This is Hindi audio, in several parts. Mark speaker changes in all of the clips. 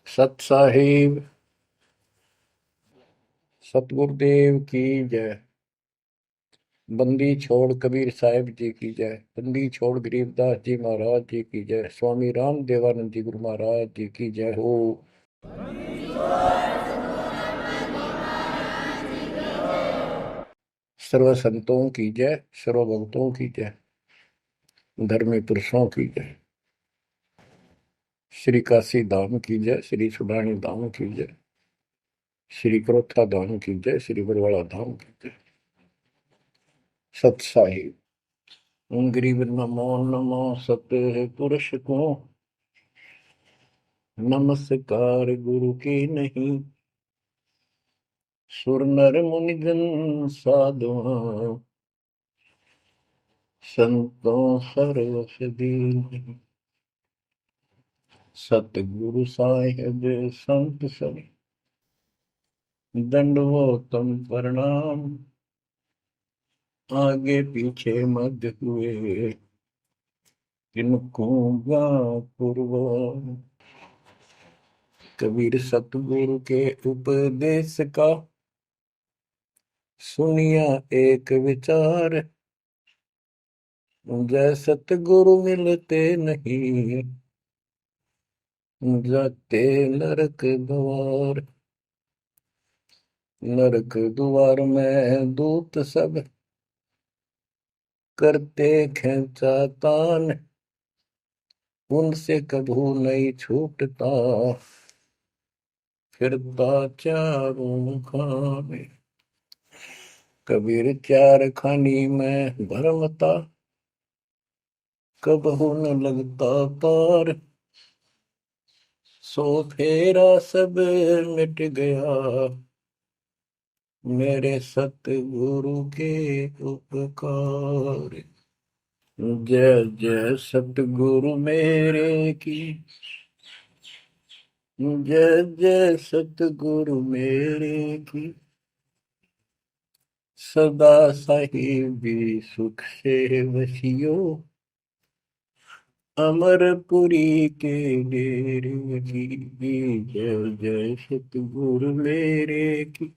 Speaker 1: सत साहिब सतगुरुदेव की जय। बंदी छोड़ कबीर साहिब जी की जय। बंदी छोड़ गरीबदास जी महाराज जी की जय। स्वामी राम देवानंद जी गुरु महाराज जी की जय हो। सर्व संतों की जय, सर्व भक्तों की जय, धर्मी पुरुषों की जय। श्री काशी धाम की जय, श्री सुडानी धाम की जय, श्री क्रोथा धाम की जय, श्री बरवाड़ा धाम की जय। सत साहिब गरीब नमो नमो सत पुरुष को नमस्कार गुरु की नहीं। सुर नर मुनिजन साधुआ संतों सर्वस दीन। सतगुरु साहिब संत सब दंडवतम प्रणाम। आगे पीछे मध्य हुए किनको पूर्व। कबीर सतगुरु के उपदेश का सुनिया एक विचार। जय सतगुरु मिलते नहीं जाते नरक द्वार। नरक द्वार में दूत सब करते खेचा तान। उनसे कभू नहीं छूटता फिरता चारों खाने। कबीर चार खानी में भरमता कबहू न लगता तार। सो फेरा सब मिट गया मेरे सतगुरु के उपकार। जय जय सतगुरु मेरे की जय जय सतगुरु मेरे की। सदा साहिबी सुख से वसियो अमरपुरी के डेरे की। जय जय सतगुरु मेरे की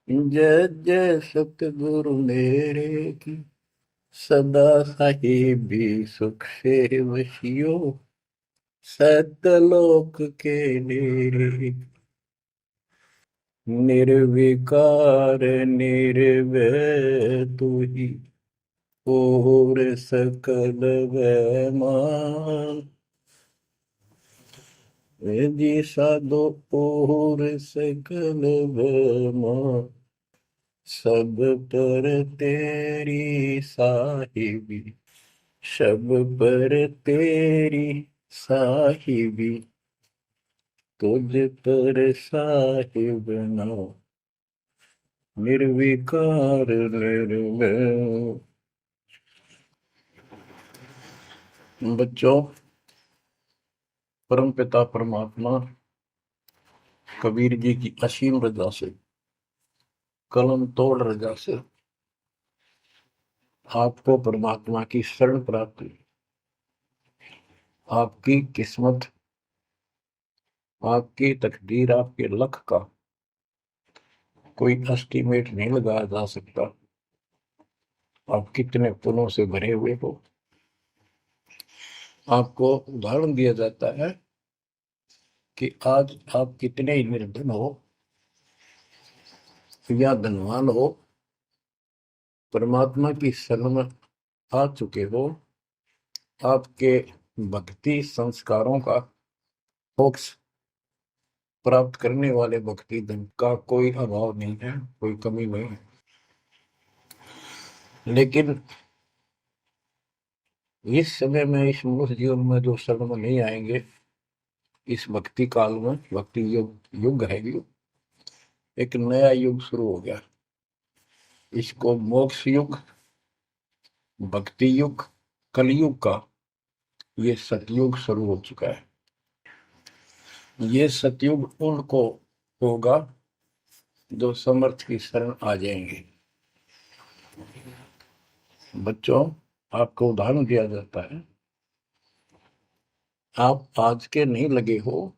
Speaker 1: जय जय सतगुरु मेरे की। सदा साहिबी सुख से वसियो सतलोक के डेरे। निर्विकार निर्भय तू ही और सकल वैमान। जी साधो और सकल वैमान। सब पर तेरी साहिबी सब पर तेरी साहिबी। तुझ पर साहिब नाम निर्विकार निर्भय। बच्चों, परम पिता परमात्मा कबीर जी की असीम रजा से कलम तोड़ रजा से आपको परमात्मा की शरण प्राप्त हुई। आपकी किस्मत, आपकी तकदीर, आपके लक का कोई एस्टीमेट नहीं लगाया जा सकता। आप कितने पुण्यों से भरे हुए हो। आपको उदाहरण दिया जाता है कि आज आप कितने ही निर्धन हो या धनवान हो, परमात्मा की शरण में आ चुके हो। आपके भक्ति संस्कारों का मोक्ष प्राप्त करने वाले भक्ति धन का कोई अभाव नहीं है, कोई कमी नहीं है। लेकिन इस समय में, इस मनुष्य जीवन में जो शरण में नहीं आएंगे, इस भक्ति काल में, भक्ति युग है, एक नया युग शुरू हो गया। इसको मोक्ष युग, भक्ति युग, कलयुग का ये सतयुग शुरू हो चुका है। ये सतयुग उनको होगा जो समर्थ की शरण आ जाएंगे। बच्चों, आपको उदाहरण दिया जाता है, आप आज के नहीं लगे हो,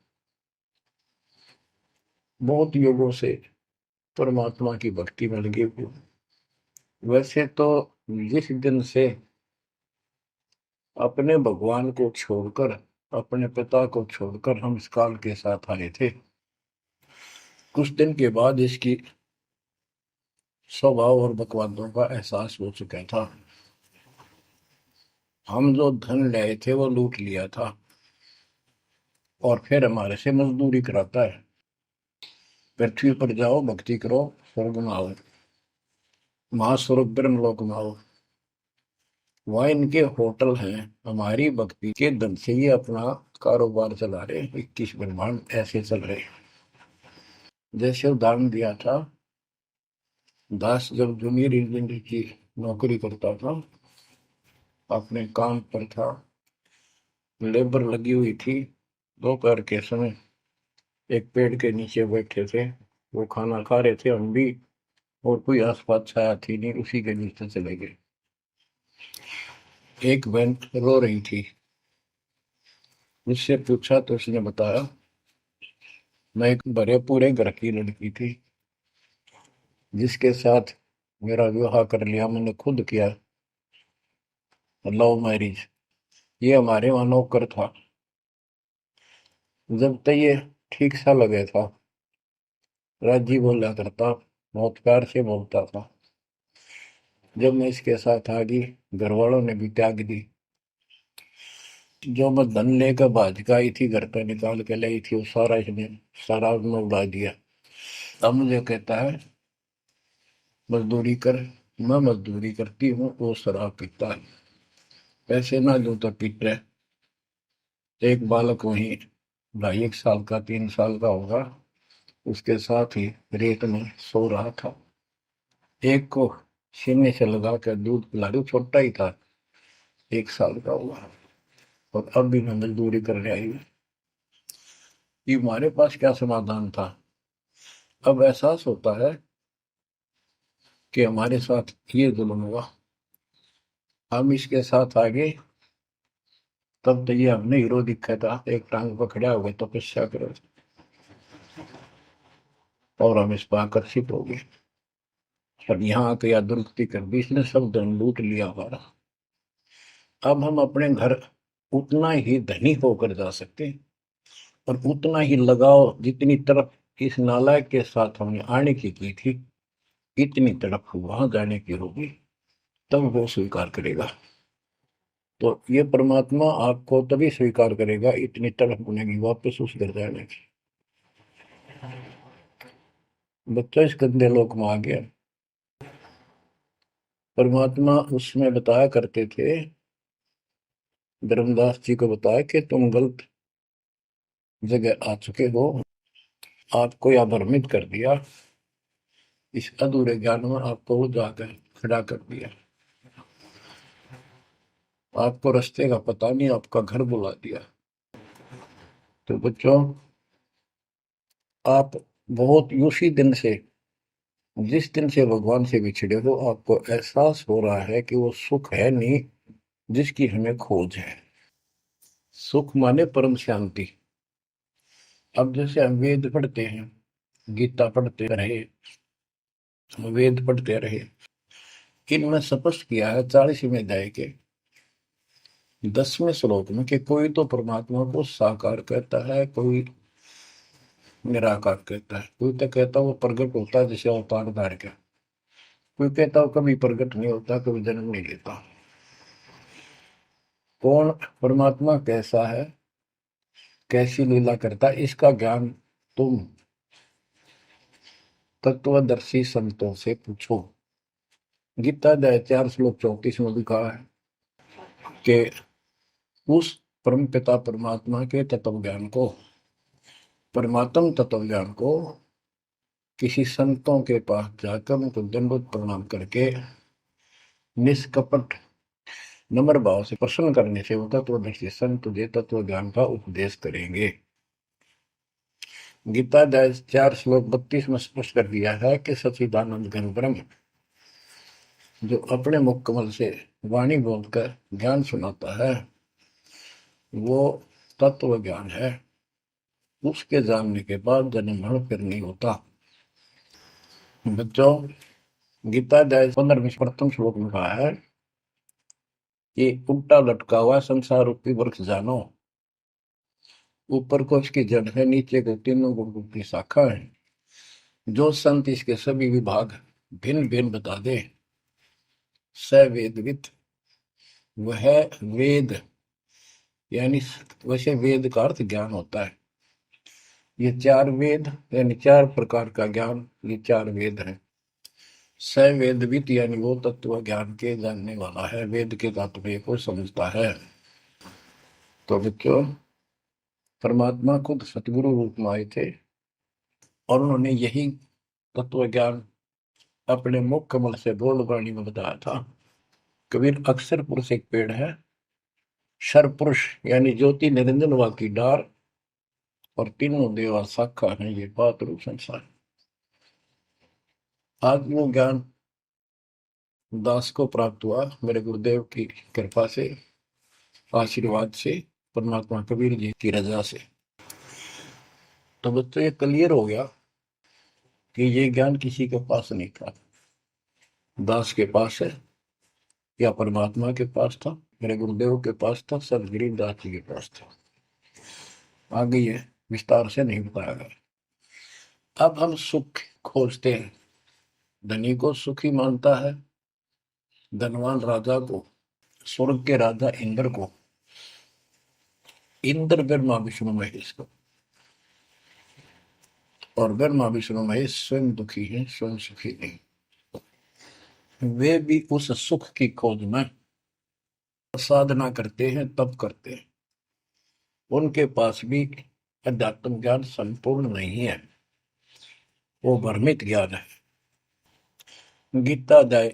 Speaker 1: बहुत युगों से परमात्मा की भक्ति में लगे हुए। वैसे तो जिस दिन से अपने भगवान को छोड़कर, अपने पिता को छोड़कर हम इस काल के साथ आए थे, कुछ दिन के बाद इसकी स्वभाव और बकवादों का एहसास हो चुका था। हम जो धन लाए थे वो लूट लिया था और फिर हमारे से मजदूरी कराता है। पृथ्वी पर जाओ, भक्ति करो, स्वर्ग में आओ, महास्वर्ग ब्रह्मलोक में आओ। वहाँ इनके होटल हैं। हमारी भक्ति के धन से ये अपना कारोबार चला रहे। 21 ब्रह्मांड ऐसे चल रहे। जैसे उदाहरण दिया था, दास जब जूनियर इंजीनियर की नौकरी करता था, अपने काम पर था, लेबर लगी हुई थी, दोपहर के समय एक पेड़ के नीचे बैठे थे, वो खाना खा रहे थे, हम भी, और कोई आसपास छाया थी नहीं, उसी के नीचे चले गए। एक बहन रो रही थी, मुझसे पूछा तो उसने बताया, मैं एक भरे पूरे घर की लड़की थी जिसके साथ मेरा विवाह कर लिया, मैंने खुद किया, लव मैरिज। ये हमारे वहां नौकर था। जब तक ये ठीक सा लगे था, राजी बोला करता, बहुत प्यार से बोलता था। जब मैं इसके साथ आ गई, घर वालों ने भी त्याग दी। जो मैं धन लेकर भाज का आई थी, घर पे निकाल के लाई थी, वो सारा इसने शराब में उड़ा दिया। अब मुझे कहता है मजदूरी कर। मैं मजदूरी करती हूँ, वो शराब पीता है। पैसे ना दो तो पीट रहे। एक बालक वहीं 2.5 साल का, 3 साल का होगा, उसके साथ ही रेत में सो रहा था। एक को सीने से लगा कर दूध पिला रही, छोटा ही था, 1 साल का हुआ, और अब भी मैं मजदूरी करने आई हूँ। ये हमारे पास क्या समाधान था? अब एहसास होता है कि हमारे साथ ये जुल्म हुआ, हम इसके साथ आगे। तब तो ये हमने हीरो दिखा था, एक टांग पकड़ा हुआ तपस्या करो, और हम इस पर आकर्षित हो गए। और यहाँ आके या दुर्गति कर दी, इसने सब धन लूट लिया हमारा। अब हम अपने घर उतना ही धनी होकर जा सकते हैं, और उतना ही लगाव जितनी तरफ इस नालायक के साथ हमने आने की थी, इतनी तरफ वहां जाने की होगी, तब वो स्वीकार करेगा। तो ये परमात्मा आपको तभी स्वीकार करेगा, इतनी तरफ बनेगी वापस उस घर जाने की। बच्चा इस गंदे लोक में आ गया। परमात्मा उसमें बताया करते थे, धर्मदास जी को बताया कि तुम गलत जगह आ चुके हो, आपको या भ्रमित कर दिया, इस अधूरे ज्ञान में आपको वो जाकर खड़ा कर दिया, आपको रास्ते का पता नहीं, आपका घर बुला दिया। तो बच्चों, आप बहुत उसी दिन से, जिस दिन से भगवान से बिछड़े हो, आपको एहसास हो रहा है कि वो सुख है नहीं जिसकी हमें खोज है। सुख माने परम शांति। अब जैसे हम वेद पढ़ते हैं, गीता पढ़ते रहे, वेद पढ़ते रहे, इनमें स्पष्ट किया है 40वें अध्याय के 10वें श्लोक में कि कोई तो परमात्मा को साकार कहता है, कोई निराकार कहता है, कोई तो कहता है वो प्रकट होता है जैसे अवतार धार के, कोई कहता है कभी प्रकट नहीं होता, कभी जन्म नहीं लेता। कौन परमात्मा कैसा है, कैसी लीला करता है, इसका ज्ञान तुम तत्वदर्शी संतों से पूछो। गीता अध्याय 4 श्लोक 34 में लिखा है कि उस परम पिता परमात्मा के तत्व ज्ञान को, परमात्म तत्व ज्ञान को किसी संतों के पास जाकर उनको दंडवत प्रणाम करके निष्कपट नम्र भाव से प्रसन्न करने से वो तत्वदर्शी संत तुझे तत्व ज्ञान का उपदेश करेंगे। गीता अध्याय 4 श्लोक 32 में स्पष्ट कर दिया है कि सच्चिदानंद घन ब्रह्म जो अपने मुख कमल से वाणी बोलकर ज्ञान सुनाता है वो तत्व ज्ञान है। उसके जानने के बाद जन्म मरण फिर नहीं होता। बच्चों, गीता अध्याय 15 प्रथम श्लोक में कहा है कि उल्टा लटका हुआ संसार रूपी वृक्ष जानो, ऊपर को इसकी जड़ है, नीचे को तीनों गुण की शाखा है। जो संत इसके सभी विभाग भिन्न भिन्न बता दे, स वेदविद, वह वेद, यानी वैसे वेद का अर्थ ज्ञान होता है। ये चार वेद यानी चार प्रकार का ज्ञान, ये चार वेद हैं। स वेदविद यानी वो तत्व ज्ञान के जानने वाला है, वेद के तात्पर्य को समझता है। तो बच्चों, परमात्मा खुद सतगुरु रूप में आए थे और उन्होंने यही तत्व ज्ञान अपने मुख कमल से बोल वाणी में बताया था। कबीर अक्षर पुरुष एक पेड़ है, शर पुरुष यानी ज्योति निरंजन वा की डार, और तीनों देवा शाखा है ये बात रूप संसार। आज वो ज्ञान दास को प्राप्त हुआ मेरे गुरुदेव की कृपा से, आशीर्वाद से, परमात्मा कबीर जी की रजा से। तो बच्चों, ये क्लियर हो गया कि ये ज्ञान किसी के पास नहीं था, दास के पास है या परमात्मा के पास था, मेरे गुरुदेव के पास था, सर गरीबदास जी के पास था। आगे ये विस्तार से नहीं बताया गया। अब हम सुख खोजते हैं। धनी को सुखी मानता है, धनवान राजा को, स्वर्ग के राजा इंद्र को, इंद्र ब्रह्मा विष्णु महेश को, और ब्रह्मा विष्णु महेश स्वयं दुखी हैं, स्वयं सुखी नहीं। वे भी उस सुख की खोज में साधना करते हैं, तप करते हैं। उनके पास भी अध्यात्म ज्ञान संपूर्ण नहीं है, वो भ्रमित ज्ञान है। गीता अध्याय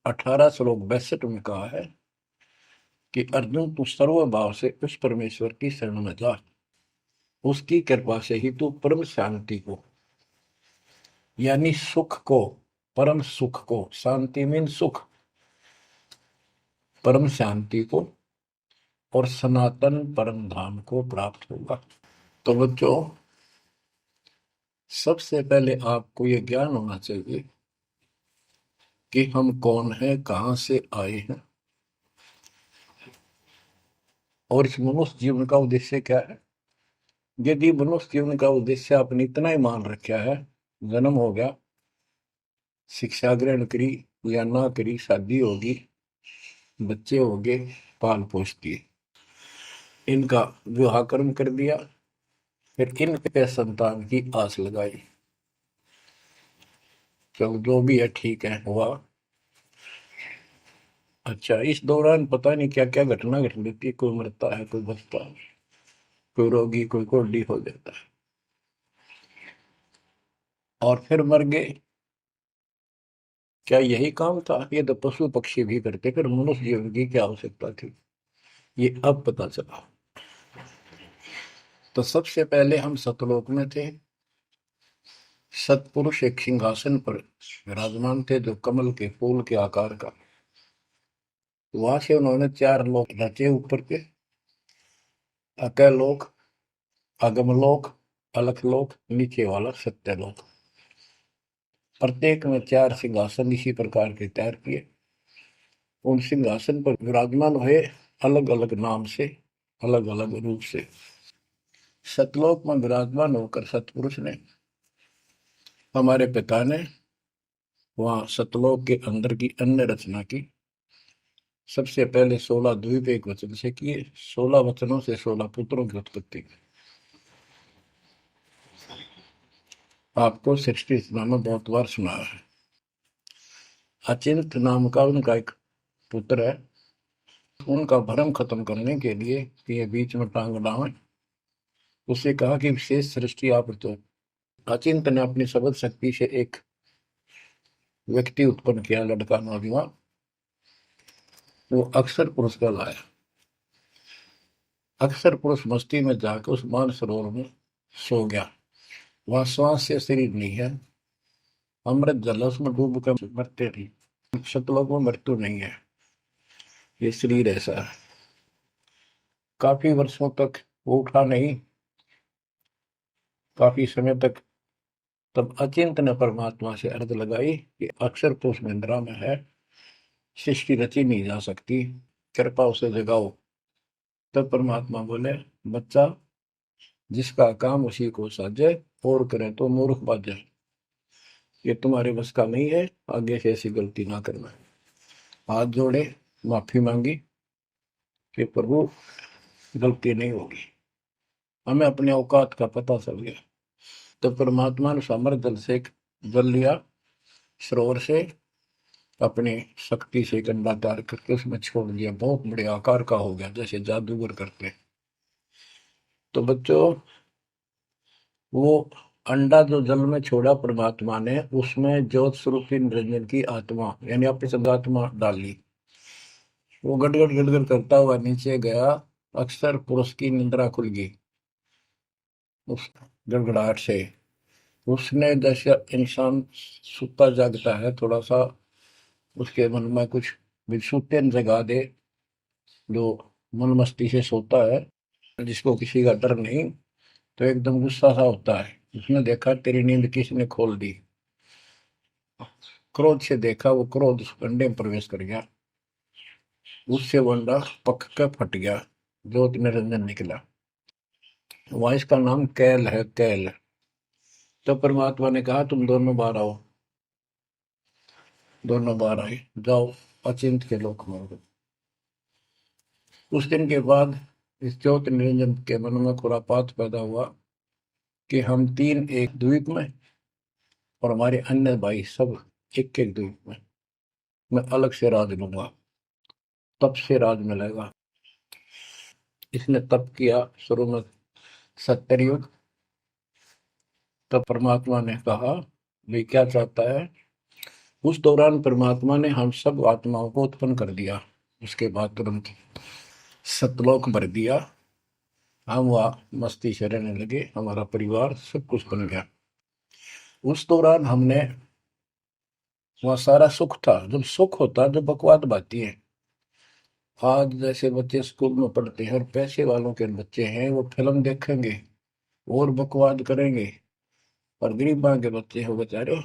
Speaker 1: 18 श्लोक 62 में कहा है कि अर्जुन, तू सर्व भाव से उस परमेश्वर की शरण में जा, उसकी कृपा से ही तू परम शांति को, यानी सुख को, परम सुख को, शांति मीन सुख, परम शांति को और सनातन परम धाम को प्राप्त होगा। तो बच्चों, सबसे पहले आपको यह ज्ञान होना चाहिए कि हम कौन हैं, कहां से आए हैं, और इस मनुष्य जीवन का उद्देश्य क्या है। यदि मनुष्य जीवन का उद्देश्य आपने इतना ही मान रखा है, जन्म हो गया, शिक्षा ग्रहण करी या ना करी, शादी होगी, बच्चे हो गए, पाल पोष किए, इनका विवाह कर्म कर दिया, फिर इन पे संतान की आस लगाई, चलो जो भी है ठीक है, हुआ। अच्छा, इस दौरान पता नहीं क्या क्या घटना घट लेती है, कोई मरता है, कोई बचता है, कोई रोगी, कोई कोढ़ी हो जाता है, और फिर मर गए। क्या यही काम था? ये तो पशु पक्षी भी करते, फिर मनुष्य जीवन की क्या आवश्यकता थी, ये अब पता चला। तो सबसे पहले हम सतलोक में थे। सतपुरुष एक सिंहासन पर विराजमान थे जो कमल के फूल के आकार का। वहां से उन्होंने चार लोक रचे ऊपर के, अकलोक, अगमलोक, अलखलोक, नीचे वाला सत्यलोक। प्रत्येक में चार सिंहासन इसी प्रकार के तैयार किए। उन सिंहासन पर विराजमान हुए अलग अलग नाम से, अलग अलग रूप से। सतलोक में विराजमान होकर सतपुरुष ने, हमारे पिता ने, वहां सतलोक के अंदर की अन्य रचना की। सबसे पहले 16 द्वीप एक वचन से किए, 16 वचनों से 16 पुत्रों की उत्पत्ति की। आपको सृष्टि में बहुत बार सुना है। अचिंत नाम का उनका एक पुत्र है। उनका भ्रम खत्म करने के लिए कि ये बीच में टांग डावे, उसे कहा कि विशेष सृष्टि आप तो। अचिंत ने अपनी शब्द शक्ति से एक व्यक्ति उत्पन्न किया, लड़का नौजवान, वो अक्षर पुरुष का लाया। अक्षर पुरुष मस्ती में जाकर उस मान सरोवर में सो गया। वहां श्वास से शरीर नहीं है, अमृत जल उसमें डूब कर मरते रही। सतलोक में मृत्यु नहीं है, ये शरीर ऐसा है। काफी वर्षों तक वो उठा नहीं, काफी समय तक। तब अचिंत ने परमात्मा से अर्ज लगाई कि अक्षर तो उस निंद्रा में है, सृष्टि रची नहीं जा सकती, कृपा उसे जगाओ। तब परमात्मा बोले, बच्चा, जिसका काम उसी को साजे, और करे तो मूर्ख बाजे। ये तुम्हारे बस का नहीं है, आगे से ऐसी गलती ना करना। हाथ जोड़े, माफी मांगी कि प्रभु गलती नहीं होगी। हमें अपने औकात का पता चल गया। तो परमात्मा ने समर जल से जल लिया, सरोवर से, अपनी शक्ति से एक अंडा तैयार करके उसमें छोड़ दिया। बहुत बड़े आकार का हो गया, जैसे जादूगर करते। तो बच्चों, वो अंडा जो जल में छोड़ा परमात्मा ने, उसमें ज्योत स्वरूप निरंजन की आत्मा यानी अपनी शब्द आत्मा डाली। वो गड़गड़ गड़गड़ करता हुआ नीचे गया, अक्सर पुरुष की निंद्रा खुल गई उस गड़गड़ाहट से। उसने, जैसे इंसान सुता जागता है, थोड़ा सा उसके मन में कुछ विक्षुप्त जगा दे, जो मन मस्ती से सोता है, जिसको किसी का डर नहीं, तो एकदम गुस्सा सा होता है। उसने देखा तेरी नींद किसने खोल दी। क्रोध से देखा, वो क्रोध उस अंडे में प्रवेश कर गया। उससे वो अंडा पक कर फट गया, ज्योत निरंजन निकला। वहां इसका नाम कैल है, कैल। तो परमात्मा ने कहा, तुम दोनों बाहर आओ। दोनों बाहर आए, जाओ अचिंत के लोक में। उस दिन के बाद इस ज्योत निरंजन के मन में खुरापात पैदा हुआ कि हम तीन एक द्वीप में, और हमारे अन्य भाई सब एक एक द्वीप में। मैं अलग से राज लूंगा, तप से राज मिलेगा। इसने तप किया शुरू में, 70 युग। तब परमात्मा ने कहा, भाई क्या चाहता है। उस दौरान परमात्मा ने हम सब आत्माओं को उत्पन्न कर दिया। उसके बाद तुरंत सतलोक भर दिया। हम वहाँ मस्ती से रहने लगे, हमारा परिवार सब कुछ बन गया। उस दौरान हमने, वहाँ सारा सुख था। जब सुख होता है, जब बकवाद बाती है। आज जैसे बच्चे स्कूल में पढ़ते हैं और पैसे वालों के बच्चे हैं, वो फिल्म देखेंगे और बकवाद करेंगे। और गरीबा के बच्चे हैं, बेचारे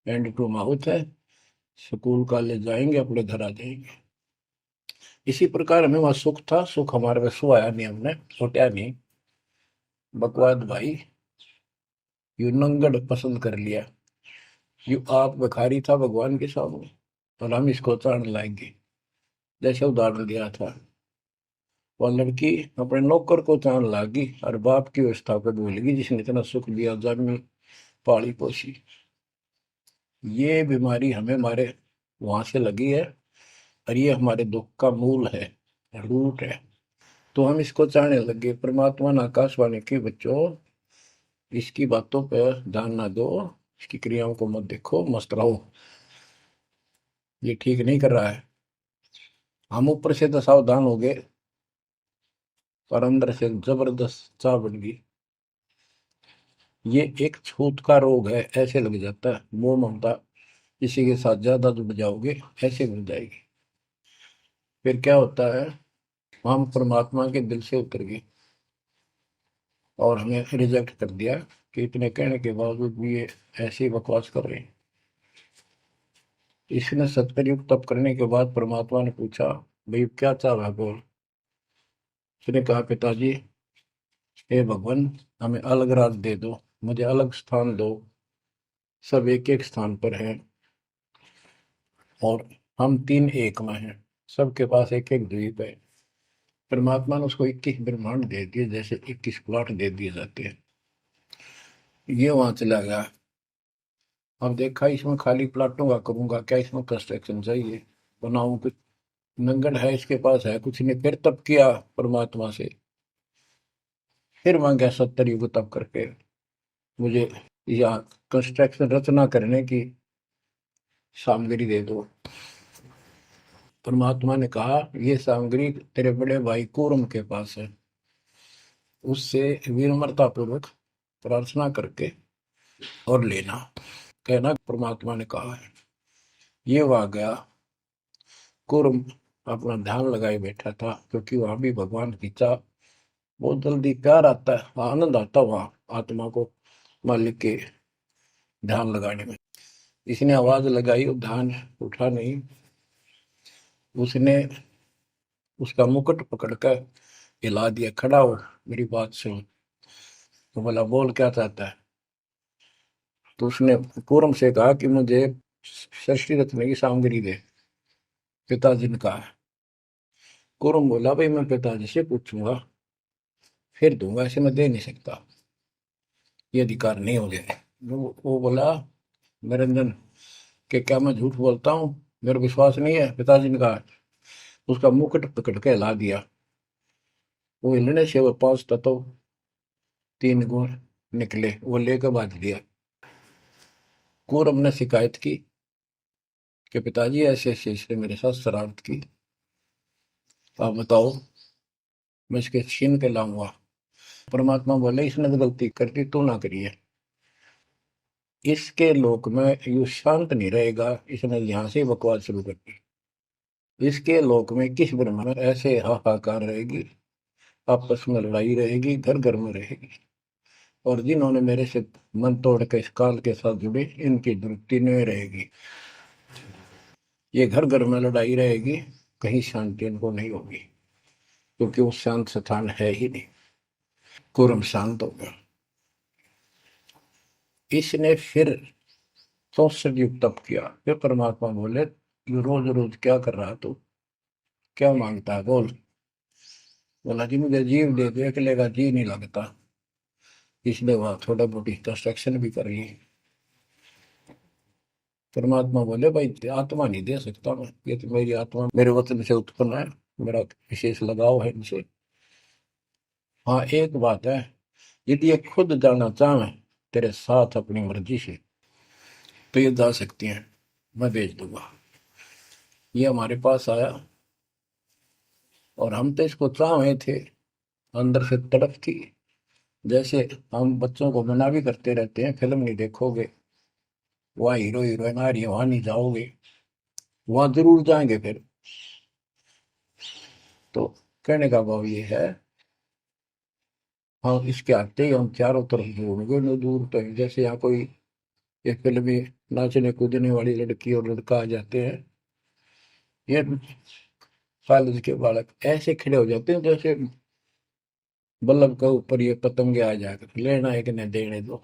Speaker 1: एंड टू माउथ है, स्कूल कॉलेज जाएंगे, अपने घर आ जाएंगे। इसी प्रकार हमें वहाँ सुख था। सुख हमारे में सो आया नहीं, हमने छोटा नहीं। बकवाद भाई, यू नंगड़ पसंद कर लिया। यू आप भिखारी था भगवान के सामने, और हम इसको ताड़ लाएंगे। जैसे उदाहरण दिया था, वह लड़की अपने नौकर को ताड़ लागी और बाप की व्यवस्था को भूल गई, जिसने इतना सुख दिया, जन्मी पाली पोसी। ये बीमारी हमें हमारे वहां से लगी है, और ये हमारे दुख का मूल है, रूट है। तो हम इसको चाहने लगे। परमात्मा ने आकाशवाणी की, बच्चों इसकी बातों पर ध्यान ना दो, इसकी क्रियाओं को मत देखो, मस्त रहो, ये ठीक नहीं कर रहा है। हम ऊपर से तो सावधान हो गए, पर अंदर से जबरदस्त चाह बन गई। ये एक छूत का रोग है, ऐसे लग जाता है। मोह ममता किसी के साथ ज्यादा जुड़ जाओगे, ऐसे मिल जाएगी। फिर क्या होता है, हम परमात्मा के दिल से उतर गए और हमें रिजेक्ट कर दिया कि इतने कहने के बावजूद भी ये ऐसी बकवास कर रहे हैं। इसने 70 युग तप करने के बाद परमात्मा ने पूछा, भाई क्या चाह बोल। उसने कहा, पिताजी, हे भगवान, हमें अलग राज दे दो, मुझे अलग स्थान दो। सब एक एक स्थान पर हैं, और हम तीन एक में हैं। सबके पास एक एक द्वीप है। परमात्मा ने उसको 21 ब्रह्मांड दे दिए, जैसे 21 प्लॉट दे दिए जाते हैं। ये वहां चला गया। अब देखा, इसमें खाली प्लाटों का करूंगा क्या, इसमें कंस्ट्रक्शन चाहिए, बनाऊं कुछ। नंगन है, इसके पास है कुछ नहीं। फिर तब किया परमात्मा से, फिर मांगा 70 युग तब करके, मुझे या कंस्ट्रक्शन रचना करने की सामग्री दे दो। परमात्मा ने कहा, ये सामग्री तेरे बड़े भाई कूर्म के पास है, उससे विनम्रता पूर्वक प्रार्थना करके और लेना। कहना परमात्मा ने कहा है। ये वहां गया, कुर्म अपना ध्यान लगाए बैठा था, क्योंकि वहां भी भगवान की चाह बहुत जल्दी प्यार आता है, आनंद आता है वहां आत्मा को मालिक के ध्यान लगाने में। इसने आवाज लगाई और ध्यान उठा नहीं। उसने उसका मुकुट पकड़कर हिला दिया, खड़ा हो मेरी बात सुन। तो बोला बोल क्या चाहता है। तो उसने पूरम से कहा कि मुझे षष्ठी रत्न की सामग्री दे, पिताजी ने कहा। पूरम बोला भाई मैं पिताजी से पूछूंगा फिर दूंगा, ऐसे मैं दे नहीं सकता, ये अधिकार नहीं हो गया। वो बोला निरंजन कि क्या मैं झूठ बोलता हूँ, मेरा विश्वास नहीं है। पिताजी ने कहा। उसका मुकुट पकड़ के हिला दिया। वो हिलने से वो पांच तत्व तीन गुण निकले, वो लेकर बांध दिया। कौरव ने शिकायत की कि पिताजी ऐसे ऐसे इसने मेरे साथ शरारत की, आप बताओ मैं इसके छीन के लाऊंगा। परमात्मा बोले इसने तो गलती कर दी, तू ना करिए। इसके लोक में यू शांत नहीं रहेगा, इसने यहां से बकवास शुरू कर दी। इसके लोक में किस ब्रह्म में ऐसे हाहाकार रहेगी, आपस में लड़ाई रहेगी, घर घर में रहेगी। और जिन्होंने मेरे से मन तोड़ के इस काल के साथ जुड़े, इनकी तृप्ति नहीं रहेगी। ये घर घर में लड़ाई रहेगी, कहीं शांति इनको नहीं होगी, क्योंकि वो शांत स्थान है ही नहीं। कुरम शांत हो गया। इसने फिर 64 युग तप किया। फिर परमात्मा बोले ये रोज रोज क्या कर रहा तू, क्या मांगता है बोल। बोला जी मुझे जीव दे दे, अकेले का जी नहीं लगता। इसलिए वहां थोड़ा बहुत कंस्ट्रक्शन भी कर रही है। परमात्मा बोले भाई आत्मा नहीं दे सकता मैं, ये तो मेरी आत्मा मेरे वतन से उत्पन्न है, मेरा विशेष लगाव है इनसे। हाँ एक बात है, यदि ये खुद जाना चाहे तेरे साथ अपनी मर्जी से तो ये जा सकती हैं, मैं भेज दूंगा। ये हमारे पास आया और हम तो इसको चाहे थे, अंदर से तड़प थी। जैसे हम बच्चों को मना भी करते रहते हैं, फिल्म नहीं देखोगे, वहाँ हीरो हीरोइन आ रही है वहां नहीं जाओगे, वहां जरूर जाएंगे फिर। तो कहने का भाव ये है, हम इसके आते ही हम चारों तरफ घूमेंगे न दूर तक। जैसे यहाँ कोई एक फिल्म में नाचने कूदने वाली लड़की और लड़का आ जाते हैं, ये कॉलेज के बालक ऐसे खड़े हो जाते हैं जैसे बल्लभ के ऊपर ये पतंगे आ जाकर लेना है कि नहीं देने दो।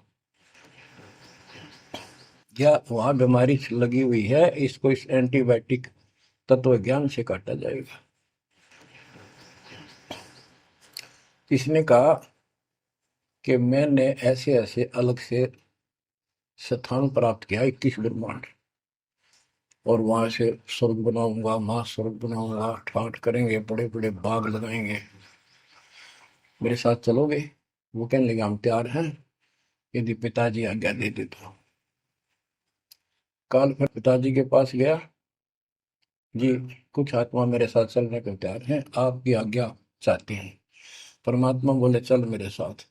Speaker 1: या वहां बीमारी लगी हुई है, इसको इस एंटीबायोटिक तत्व ज्ञान से काटा जाएगा। इसने कहा कि मैंने ऐसे ऐसे अलग से स्थान प्राप्त किया 21 ब्रह्मांड, और वहां से स्वर्ग बनाऊंगा, महास्वर्ग बनाऊंगा, ठाट करेंगे, बड़े बड़े बाग लगाएंगे, मेरे साथ चलोगे। वो कहने लगे हम तैयार हैं, यदि पिताजी आज्ञा दे दे तो। काल फिर पिताजी के पास गया, जी कुछ आत्मा मेरे साथ चलने को तैयार हैं, आपकी आज्ञा चाहती हैं। परमात्मा बोले चल मेरे साथ,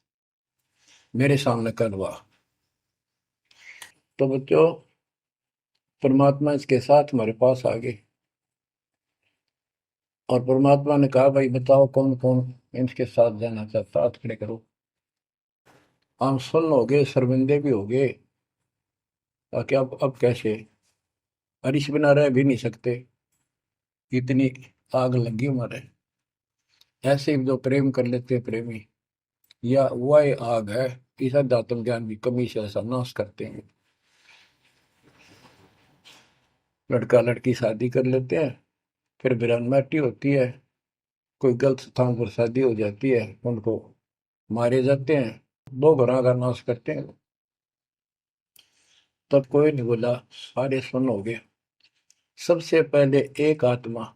Speaker 1: मेरे सामने करवा। तो बच्चों परमात्मा इसके साथ हमारे पास आ गए, और परमात्मा ने कहा भाई बताओ कौन कौन इनके साथ जाना चाहता, हाथ खड़े करो। हम सुन्न हो गए, शर्मिंदे भी हो गए, ताकि अब कैसे, अरिश बिना रह भी नहीं सकते, इतनी आग लगी हमारे। ऐसे ही जो प्रेम कर लेते हैं प्रेमी, या वह आग है, इस अध्यात्म ज्ञान की कमी से ऐसा नाश करते हैं। लड़का लड़की शादी कर लेते हैं, फिर वीरानमाटी होती है, कोई गलत स्थान पर शादी हो जाती है, उनको मारे जाते हैं, दो घरों का नाश करते हैं। तब कोई नहीं बोला, सारे सुन हो गए। सबसे पहले एक आत्मा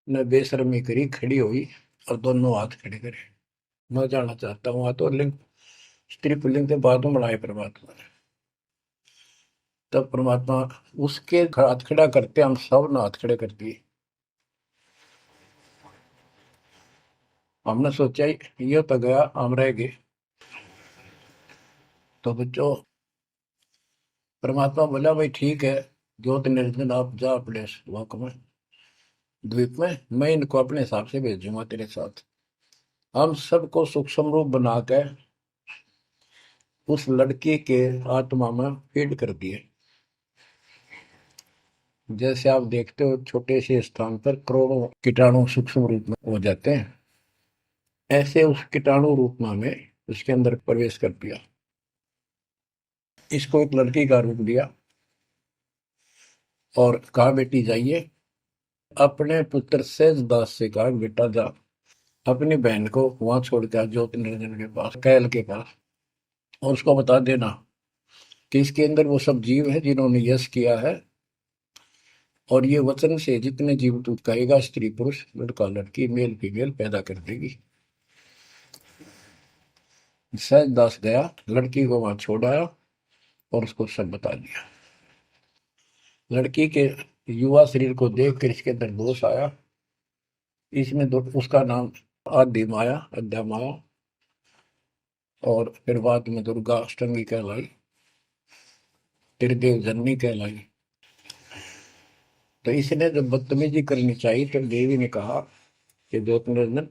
Speaker 1: ने बेशर्मी करी, खड़ी हुई और दोनों हाथ खड़े करे, मैं जाना चाहता हूँ। तो लिंग स्त्री पुल्लिंग के बाद में बढ़ाए परमात्मा ने। तब परमात्मा उसके हाथ खड़ा करते हम सब ने हाथ खड़े कर दिए। हमने सोचा ये तो गया, हम रह गए। तो बच्चों परमात्मा बोला भाई ठीक है, ज्योत निरंजन आप जा अपने लोक में, द्वीप में, मैं इनको अपने हिसाब से भेजूंगा तेरे साथ। हम सबको सूक्ष्म रूप बना के उस लड़की के आत्मा में फीड कर दिए। जैसे आप देखते हो छोटे से स्थान पर करोड़ों कीटाणु सूक्ष्म रूप में हो जाते हैं, ऐसे उस कीटाणु रूप में हमें उसके अंदर प्रवेश कर दिया। इसको एक लड़की का रूप दिया और कहा बेटी जाइए, अपने पुत्र सेज दास से कहा बेटा जा अपनी बहन को वहां छोड़ के ज्योति निरंजन के पास, कैल के पास, और उसको बता देना कि इसके अंदर वो सब जीव है जिन्होंने यश किया है, और ये वचन से जितने जीव तू कहेगा स्त्री पुरुष लड़का लड़की मेल फीमेल पैदा कर देगी। सहज दास गया, लड़की को वहां छोड़ आया और उसको सब बता दिया। लड़की के युवा शरीर को देख कर इसके अंदर दोष आया। इसमें उसका नाम आदि माया, अद्या माया, और फिर बाद में दुर्गा अष्टमी कहलाई, त्रिदेव जननी कहलाई। तो इसने जब बदतमीजी करनी चाहिए तो देवी ने कहा कि ज्योतिर्नंदन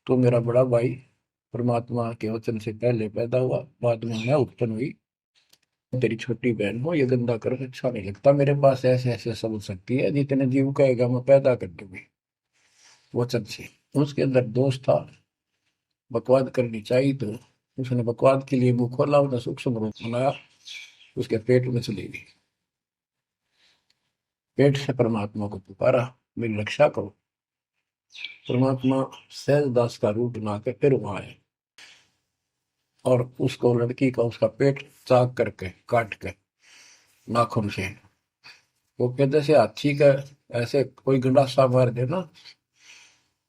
Speaker 1: तू मेरा बड़ा भाई परमात्मा के वचन से पहले पैदा हुआ, बाद में मैं उत्पन्न हुई, तेरी छोटी बहन हो, ये गंदा कर अच्छा नहीं लगता, मेरे पास ऐसे ऐसे सब शक्ति है, जितने जीव कहेगा मैं पैदा कर दूंगी वचन से। उसके अंदर दोष था, बकवाद करनी चाहिए, तो उसने बकवाद के लिए मुंह खोला, उसने सूक्ष्म रूप बनाया, उसके पेट में चली गई। पेट से परमात्मा को पुकारा, मेरी रक्षा करो। परमात्मा सहज दास का रूप बना के फिर वहां आए और उसको लड़की का उसका पेट चाक करके काट के नाखून से, वो कहते से हाथी का ऐसे कोई गंडासा मार दे ना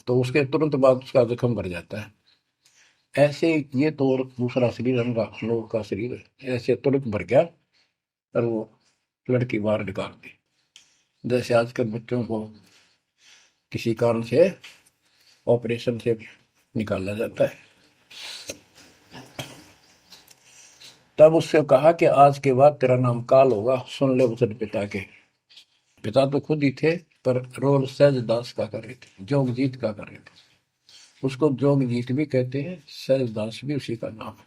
Speaker 1: तो उसके तुरंत बाद उसका जख्म भर जाता है, ऐसे ये तो और दूसरा शरीर अंगा लोग का शरीर ऐसे तुरंत भर गया और वो लड़की बाहर निकाल दी। जैसे आजकल बच्चों को किसी कारण से ऑपरेशन से निकाला जाता है। तब उससे कहा कि आज के बाद तेरा नाम काल होगा, सुन ले वचन पिता के। पिता तो खुद ही थे पर रोल सहज दास का कर रहे थे, जोगजीत का कर रहे थे। उसको जोगजीत भी कहते हैं, सहज दास भी उसी का नाम है।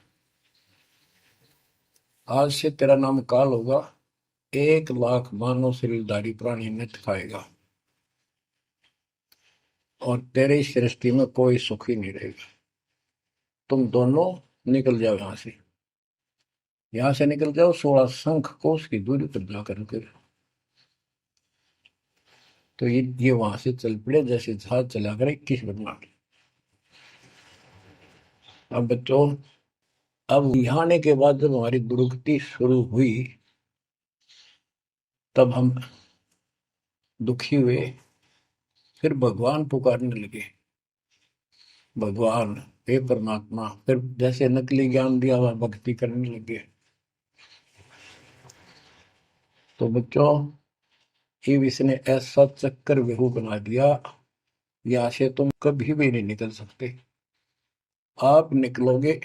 Speaker 1: आज से तेरा नाम काल होगा, 1,00,000 मानव शरीरधारी प्राणी नित्य खाएगा और तेरे इस सृष्टि में कोई सुख ही नहीं रहेगा। तुम दोनों निकल जाओ यहाँ से निकल जाओ, 16 शंख कोस की दूरी पर जाकर के। तो ये वहां से चल पड़े जैसे जहाज चला कर 21 बदनाम। अब बच्चों, अब यहाँ आने के बाद जब हमारी दुर्गति शुरू हुई तब हम दुखी हुए, फिर भगवान पुकारने लगे, भगवान हे परमात्मा, फिर जैसे नकली ज्ञान दिया हुआ भक्ति करने लगे। तो बच्चों, शिव इसने ऐसा चक्कर व्यू बना दिया, यहाँ से तुम कभी भी नहीं निकल सकते। आप निकलोगे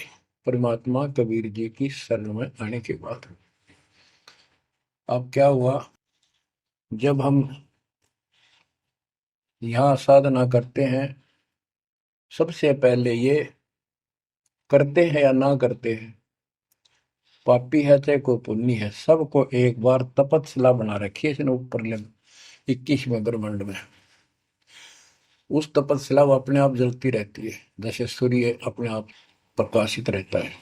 Speaker 1: परमात्मा कबीर जी की शरण में आने के बाद। अब क्या हुआ, जब हम यहाँ साधना करते हैं, सबसे पहले ये करते हैं या ना करते हैं, पापी है चाहे कोई पुण्य है, सबको एक बार तपस्या बना रखी है इसने ऊपर 21वें ब्रह्मांड में। उस तपस्या वो अपने आप जलती रहती है, जैसे सूर्य अपने आप प्रकाशित रहता है।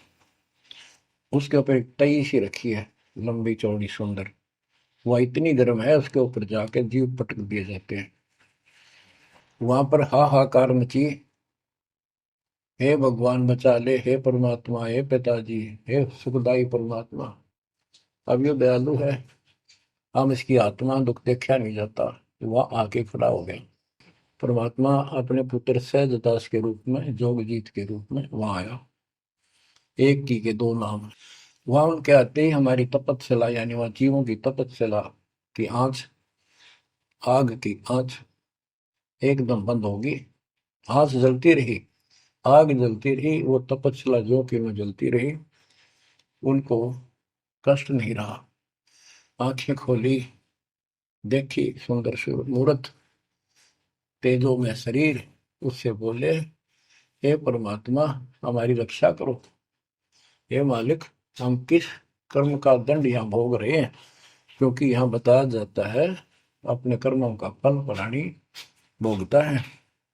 Speaker 1: उसके ऊपर एक तई सी रखी है, लंबी चौड़ी सुंदर, वह इतनी गर्म है उसके ऊपर जाके जीव पटक दिए जाते हैं। वहां पर हाहाकार मची, हे भगवान बचा ले, हे परमात्मा, हे पिताजी, हे सुखदाई परमात्मा। अब ये दयालु है, हम इसकी आत्मा दुख देखा नहीं जाता, वह आके खड़ा हो गया। परमात्मा अपने पुत्र सहजदास के रूप में, जोगजीत के रूप में वहां आया। एक की के दो नाम। वहां उनके आते ही हमारी तपस्या, यानी वहां जीवों की तपस्या की आंच, आग की आंच एकदम बंद होगी। आंच जलती रही, आग जलती रही, वो तपस्या जो कि में जलती रही, उनको कष्ट नहीं रहा। आंखें खोली, देखी सुंदर मूर्त, तेजो में शरीर, उससे बोले, हे परमात्मा हमारी रक्षा करो, हे मालिक हम किस कर्म का दंड यहाँ भोग रहे हैं, क्योंकि यहाँ बताया जाता है अपने कर्मों का फल प्राणी भोगता है,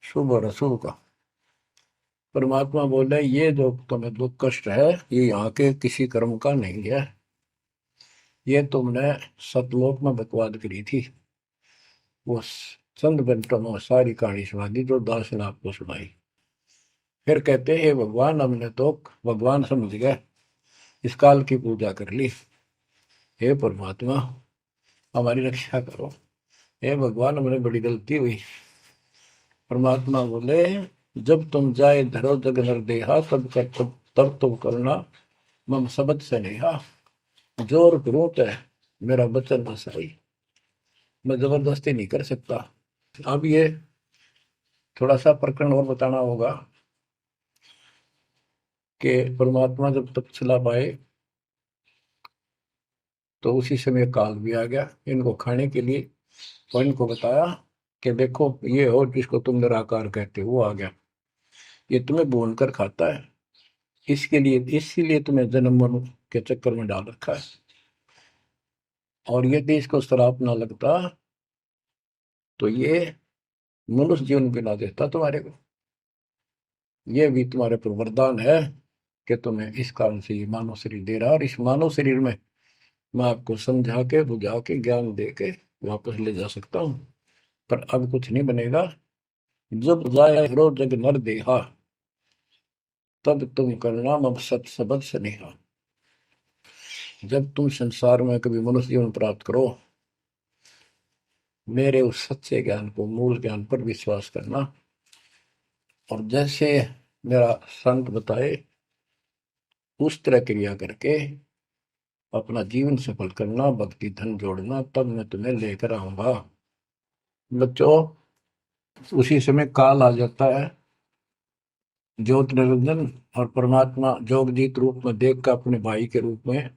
Speaker 1: शुभ और अशुभ का। परमात्मा बोले ये जो तुम्हें दुख कष्ट है ये यहाँ के किसी कर्म का नहीं है, ये तुमने सतलोक में बकवाद करी थी, वो चंद घंटों में सारी कहानी सुना दी जो दास ने आपको सुनाई। फिर कहते हे भगवान हमने तो भगवान समझ गए, इस काल की पूजा कर ली, हे परमात्मा हमारी रक्षा करो, हे भगवान हमने बड़ी गलती हुई। परमात्मा बोले जब तुम जाए धरो जग नर देहा तब तुम करना मम सबद से नेहा, जोर क्रोत है मेरा वचन न सही, मैं जबरदस्ती नहीं कर सकता। अब ये थोड़ा सा प्रकरण और बताना होगा कि परमात्मा जब तक्षशिला पाए तो उसी समय काल भी आ गया इनको खाने के लिए, और इनको बताया कि देखो ये हो जिसको तुम निराकार कहते हो वो आ गया, ये तुम्हें भून कर खाता है, इसके लिए इसीलिए तुम्हें जन्म मरण के चक्कर में डाल रखा है, और यदि इसको श्राप ना लगता तो ये मनुष्य जीवन भी ना देता तुम्हारे को, ये भी तुम्हारे पर वरदान है कि तुम्हें इस कारण से ये मानव शरीर दे रहा है, और इस मानव शरीर में मैं आपको समझा के बुझा के ज्ञान दे के वापस ले जा सकता हूँ, पर अब कुछ नहीं बनेगा। जब जाए रो जग नर देहा तब तुम करना मम सत सबद स्नेहा, जब तुम संसार में कभी मनुष्य जीवन प्राप्त करो मेरे उस सच्चे ज्ञान को मूल ज्ञान पर विश्वास करना, और जैसे मेरा संत बताए उस तरह क्रिया करके अपना जीवन सफल करना, भक्ति धन जोड़ना, तब मैं तुम्हें लेकर आऊंगा। बच्चों उसी समय काल आ जाता है, ज्योत निरंजन और परमात्मा जोगजीत रूप में देख कर अपने भाई के रूप में,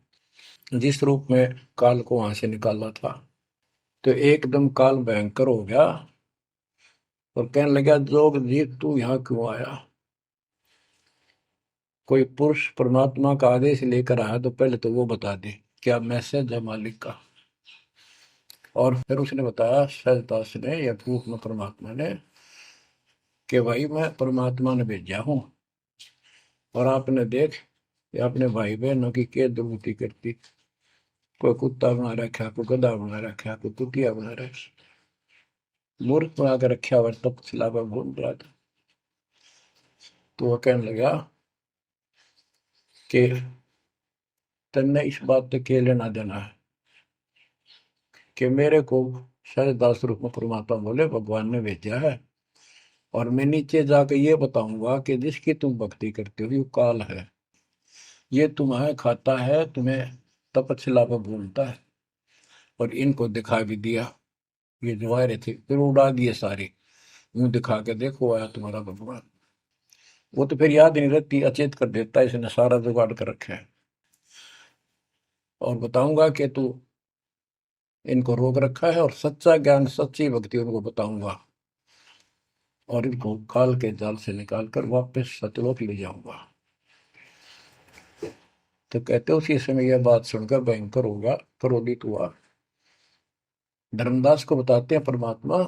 Speaker 1: जिस रूप में काल को वहां से निकाला था, तो एकदम काल भयंकर हो गया और कहने लगा जोगजीत तू यहाँ क्यों आया, कोई पुरुष परमात्मा का आदेश लेकर आया तो पहले तो वो बता दे क्या मैसेज है मालिक का। और फिर उसने बताया सहजदास ने या रूप में परमात्मा ने कि भाई मैं परमात्मा ने भेजा हूं, और आपने देख अपने भाई बहनों की क्या दुर्गति करती, कोई कुत्ता बना रखा, कोई गधा बना रखा, कोई कुतिया बना रखा, मूर्ख बना कर रखा हुआ तब सिलावा घूम रहा था। तो वह कहने लगा कि तन्ने इस बात से क्या लेना देना है कि मेरे को सहजदास रूप में परमात्मा बोले भगवान ने भेजा है, और मैं नीचे जाकर ये बताऊंगा कि जिसकी तुम भक्ति करते हो ये काल है, ये तुम्हें खाता है, तुम्हें तपस्या पर भूलता है, और इनको दिखा भी दिया, ये जो आ रहे थे फिर उड़ा दिए सारे, यूं दिखा के देखो आया तुम्हारा भगवान। वो तो फिर याद नहीं रहती, अचेत कर देता है, इसने सारा जुगाड़ कर रखा है, और बताऊंगा कि तू इनको रोक रखा है, और सच्चा ज्ञान सच्ची भक्ति उनको बताऊंगा, और इनको काल के जाल से निकाल कर वापस सतलोक ले जाऊंगा। तो कहते उसी समय यह बात सुनकर भयंकर होगा, क्रोधित हुआ, धर्मदास को बताते हैं परमात्मा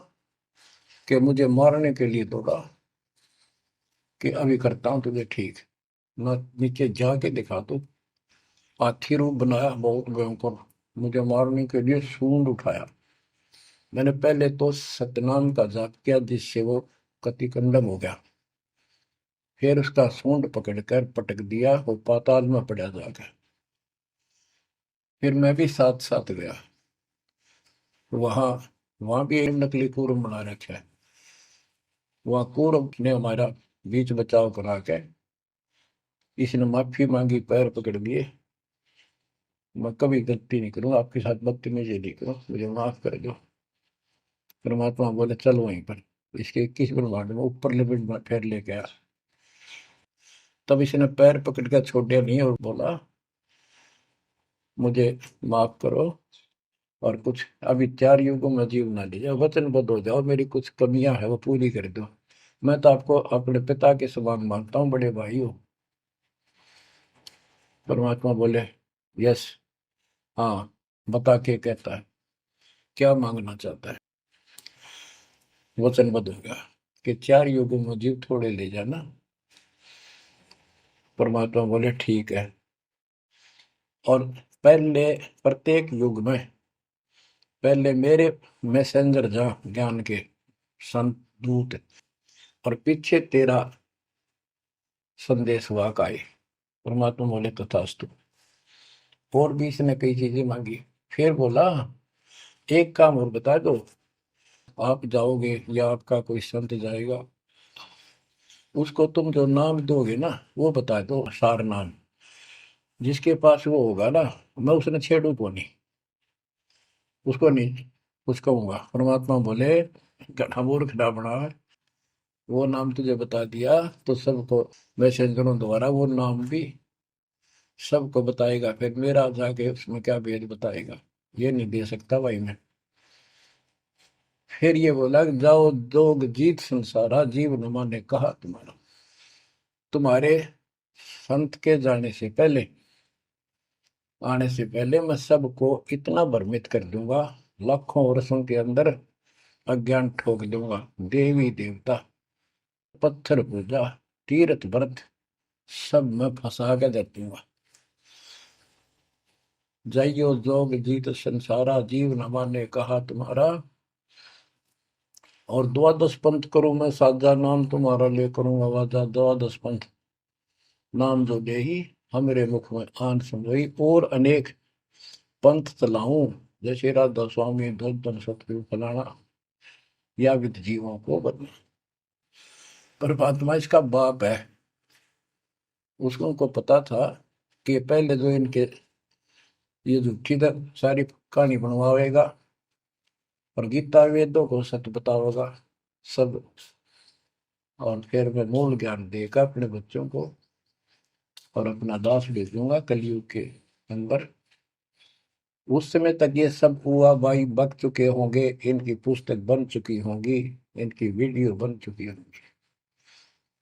Speaker 1: कि मुझे मारने के लिए दौड़ा, कि अभी करता हूं तुझे ठीक, मैं नीचे जाके दिखा दो, हाथी रूप बनाया बहुत भयंकर, मुझे मारने के लिए सूंड उठाया, मैंने पहले तो सतनाम का जाप किया जिससे वो कति कंडम हो गया, फिर उसका सूंड पकड़कर पटक दिया, वो पाताल में पड़ा जाकर, फिर मैं भी साथ साथ गया, वहां वहां भी एक नकली कूर्म बना रखा है, वहां कूर्म ने हमारा बीच बचाव करा के इसने माफी मांगी, पैर पकड़ लिए, मैं कभी गलती नहीं करूंगा आपके साथ, बदतमीजी नहीं करूं, मुझे माफ कर दो। परमात्मा बोले चल वहीं पर इसके 21 ब्रह्मांड में ऊपर लिमिट फिर लेके आया, तब इसने पैर पकड़ कर छोड़ दिया नहीं और बोला मुझे माफ करो, और कुछ अभी 4 युगों में जीव ना लीजिए, वचनबद्ध हो जाओ, मेरी कुछ कमियां है वो पूरी कर दो। मैं तो आपको अपने पिता के समान मानता हूँ, बड़े भाई हो। परमात्मा बोले यस, हाँ, बता के कहता है क्या मांगना चाहता है। वचनबद्ध हो गया कि 4 युगों में जीव थोड़े ले जाना। परमात्मा बोले ठीक है। और पहले प्रत्येक युग में पहले मेरे मैसेंजर जा ज्ञान के संत दूत, और पीछे तेरा संदेश वाहक आए। परमात्मा बोले तथास्तु। और भी इसने कई चीजें मांगी। फिर बोला एक काम और बता दो, आप जाओगे या आपका कोई संत जाएगा, उसको तुम जो नाम दोगे ना वो बता दो, सार नाम। जिसके पास वो होगा ना, मैं उसने छेड़ू को नहीं, उसको नहीं कुछ कहूंगा। परमात्मा बोले गधा मूर्ख ना बना, वो नाम तुझे बता दिया तो सबको मैसेंजरों द्वारा वो नाम भी सबको बताएगा, फिर मेरा जाके उसमें क्या भेद बताएगा, ये नहीं दे सकता भाई मैं। फिर ये बोला कि जाओ जोग जीत संसारा, जीव न माने कहा तुम्हारा। तुम्हारे संत के जाने से पहले, आने से पहले मैं सबको इतना भ्रमित कर दूंगा, लाखों वर्षों के अंदर अज्ञान ठोक दूंगा। देवी देवता, पत्थर पूजा, तीर्थ व्रत सब मैं फंसा के दे दूंगा। जाइयो जोग जीत संसारा, जीव न माने कहा तुम्हारा। और द्वादश पंथ करूं मैं साजा, नाम तुम्हारा ले करूं आवाजा। द्वादश पंथ नाम जो दे ही हमरे मुख में आन समझई, और अनेक पंथ चलाऊं, जैसे राधा स्वामी धन सतगुरु फलाना, या विद जीवों को बदला। परमात्मा इसका बाप है। उसको उनको पता था कि पहले जो इनके ये झूठी सारी कहानी बनवाएगा और गीता वेदों को सत्य बताओगा सब, और फिर मैं मूल ज्ञान देगा अपने बच्चों को, और अपना दास भेजूंगा कलयुग के अंदर। उस समय तक ये सब हुआ भाई बक चुके होंगे, इनकी पुस्तक बन चुकी होंगी, इनकी वीडियो बन चुकी होंगी।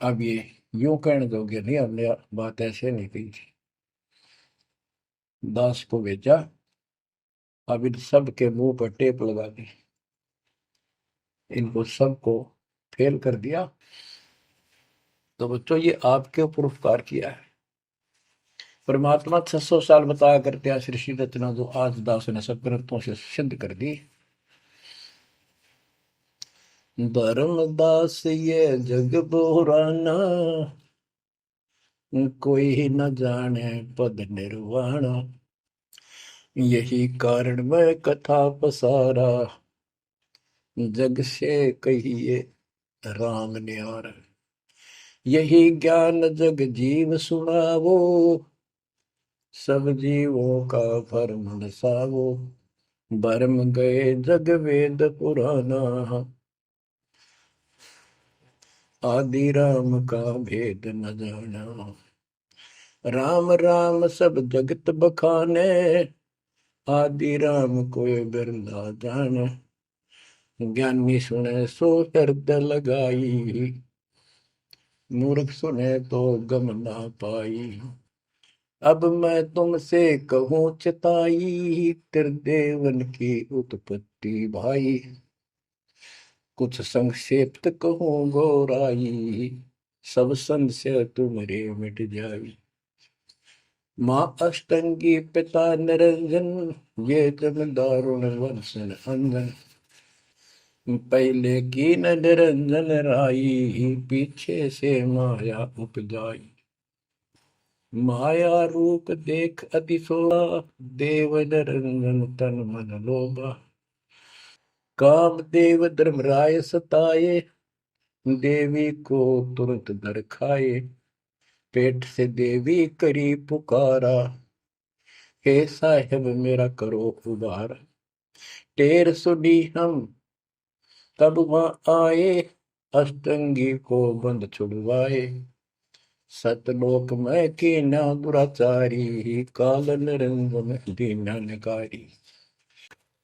Speaker 1: अब ये यूं कहने दोगे नहीं, हमने बात ऐसे नहीं कही थी। दास को भेजा, अब इन सब के मुंह पर टेप लगा दी, इनको सबको फेल कर दिया। तो बच्चों ये आपके ऊपर उपकार किया है। परमात्मा 600 साल बताया करते हैं सृष्टि रचना, जो आज दास ने सब ग्रंथों से सिद्ध कर दी। धर्मदास ये जग बोराना, कोई न जाने पद निर्वाणा। यही कारण मैं कथा पसारा, जग से कहिए राम न्यारा। यही ज्ञान जग जीव सुनावो, सब जीवों का भरम नसावो। भरम गए जग वेद पुराना, आदि राम का भेद न जाना। राम राम सब जगत बखाने, आदि राम कोई बिरला जाने। ज्ञानी सुने सो हृदय लगाई, मूर्ख सुने तो गम ना पाई। अब मैं तुमसे कहूँ चिताई, त्रिदेवन की उत्पत्ति भाई। कुछ संक्षेप्त कहूँ गौराई, सब संशय तुमरे मिट जाई। माँ अष्टंगी पिता निरंजन, ये जन दारुण वंशन अंजन। पहले की न निरंजन राई, पीछे से माया उपजाई। माया रूप देख अतिशोभा, देव निरंजन तन मन लोभा। काम देव धर्मराय सताए, देवी को तुरंत नर खाए। पेट से देवी करी पुकारा, हे साहेब मेरा करो उबार। टेर सुनी हम तब वहां आए, अष्टंगी को बंद छुड़वाए। सतलोक में की न दुराचारी, काल निरंजन दीन नकारी।